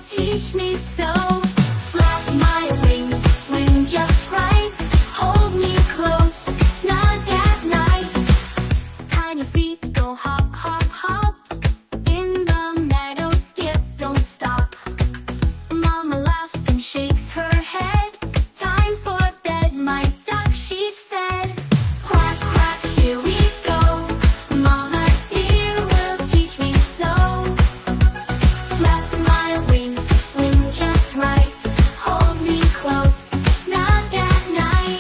teach me so. Flap my wings, swing just right. Hold me close, snug at night. Tiny feet go hop, hop, hop. In the meadow skip, don't stop. Mama laughs and shakes her head. Time for bed, my duck, she said. Quack, quack, here we go. Mama dear will teach me so. Flap my wings, swing just right. Hold me close, snug at night.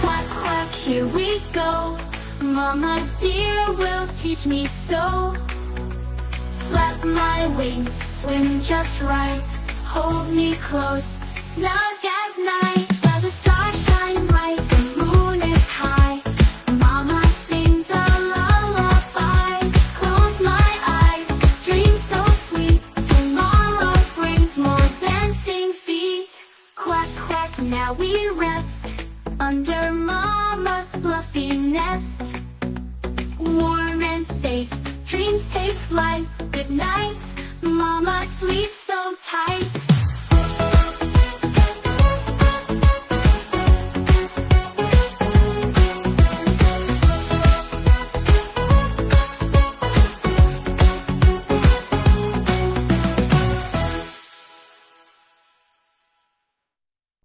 Quack, quack, here we go. Mama dear will teach me so. Flap my wings, swing just right. Hold me close, snug at night. While the stars shine bright, the moon is high. Mama sings a lullaby. Close my eyes, dream so sweet. Tomorrow brings more dancing feet. Quack, quack, now we rest under Mama's fluffy nest. Warm and safe, dreams take flight. Good night, Mama sleeps